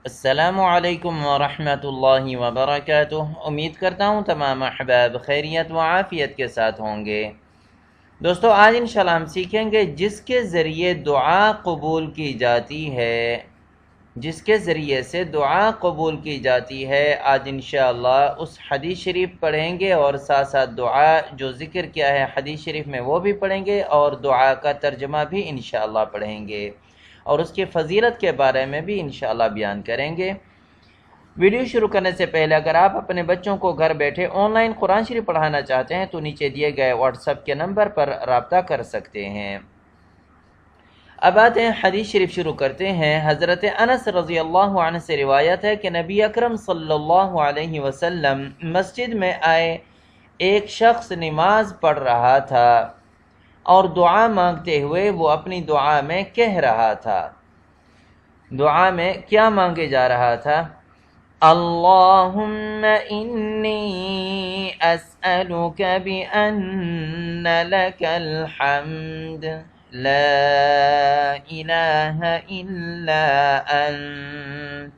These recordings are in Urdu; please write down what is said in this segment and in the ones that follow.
السلام علیکم ورحمۃ اللہ وبرکاتہ۔ امید کرتا ہوں تمام احباب خیریت و عافیت کے ساتھ ہوں گے۔ دوستو، آج انشاءاللہ ہم سیکھیں گے جس کے ذریعے دعا قبول کی جاتی ہے، جس کے ذریعے سے دعا قبول کی جاتی ہے۔ آج انشاءاللہ اس حدیث شریف پڑھیں گے اور ساتھ ساتھ دعا جو ذکر کیا ہے حدیث شریف میں وہ بھی پڑھیں گے اور دعا کا ترجمہ بھی انشاءاللہ پڑھیں گے اور اس کی فضیلت کے بارے میں بھی انشاءاللہ بیان کریں گے۔ ویڈیو شروع کرنے سے پہلے اگر آپ اپنے بچوں کو گھر بیٹھے آن لائن قرآن شریف پڑھانا چاہتے ہیں تو نیچے دیے گئے واٹس ایپ کے نمبر پر رابطہ کر سکتے ہیں۔ اب آتے ہیں حدیث شریف شروع کرتے ہیں۔ حضرت انس رضی اللہ عنہ سے روایت ہے کہ نبی اکرم صلی اللہ علیہ وسلم مسجد میں آئے، ایک شخص نماز پڑھ رہا تھا اور دعا مانگتے ہوئے وہ اپنی دعا میں کہہ رہا تھا۔ دعا میں کیا مانگے جا رہا تھا؟ اللہم انی اسألک بأن لک الحمد لا الہ الا انت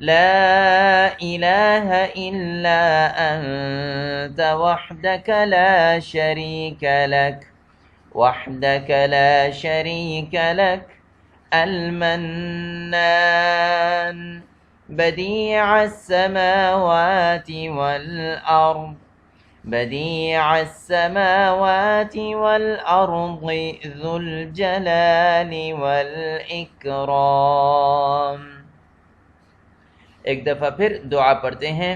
لا الہ الا انت وحدک لا شریک لک المنان بدیع السماوات والارض ذو الجلال والاکرام۔ ایک دفعہ پھر دعا پڑھتے ہیں۔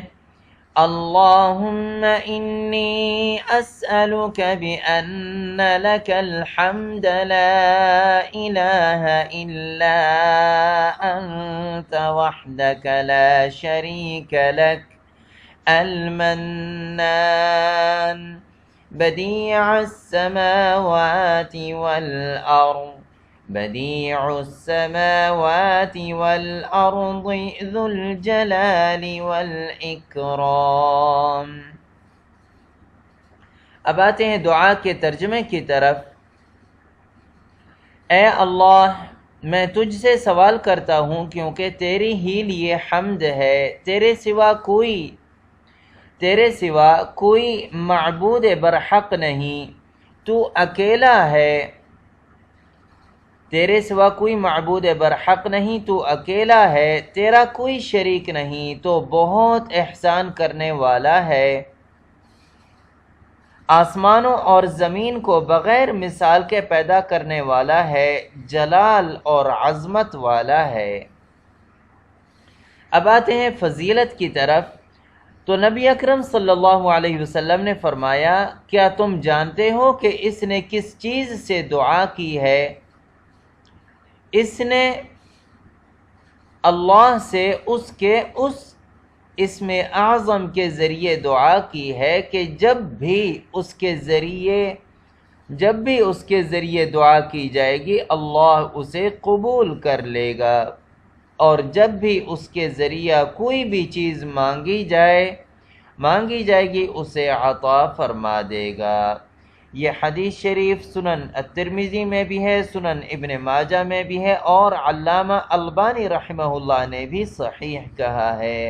اللہم انی اسألک بأن لک الحمد لا الہ الا انت وحدک لا شریک لک المنان بدیع السماوات والارض ذو الجلال والاکرام۔ اب آتے ہیں دعا کے ترجمے کی طرف۔ اے اللہ، میں تجھ سے سوال کرتا ہوں کیونکہ تیری ہی لیے حمد ہے، تیرے سوا کوئی معبود برحق نہیں، تو اکیلا ہے، تیرے سوا کوئی معبود برحق نہیں، تو اکیلا ہے، تیرا کوئی شریک نہیں، تو بہت احسان کرنے والا ہے، آسمانوں اور زمین کو بغیر مثال کے پیدا کرنے والا ہے، جلال اور عظمت والا ہے۔ اب آتے ہیں فضیلت کی طرف۔ تو نبی اکرم صلی اللہ علیہ وسلم نے فرمایا، کیا تم جانتے ہو کہ اس نے کس چیز سے دعا کی ہے؟ اس نے اللہ سے اس کے اس اسم اعظم کے ذریعے دعا کی ہے کہ جب بھی اس کے ذریعے دعا کی جائے گی اللہ اسے قبول کر لے گا، اور جب بھی اس کے ذریعہ کوئی بھی چیز مانگی جائے گی اسے عطا فرما دے گا۔ یہ حدیث شریف سنن الترمذی میں بھی ہے، سنن ابن ماجہ میں بھی ہے، اور علامہ البانی رحمہ اللہ نے بھی صحیح کہا ہے۔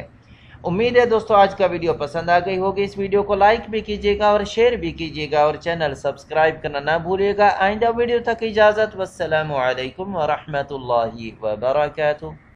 امید ہے دوستو آج کا ویڈیو پسند آ گئی ہوگی۔ اس ویڈیو کو لائک بھی کیجیے گا اور شیئر بھی کیجیے گا اور چینل سبسکرائب کرنا نہ بھولیے گا۔ آئندہ ویڈیو تک اجازت، والسلام علیکم ورحمۃ اللہ وبرکاتہ۔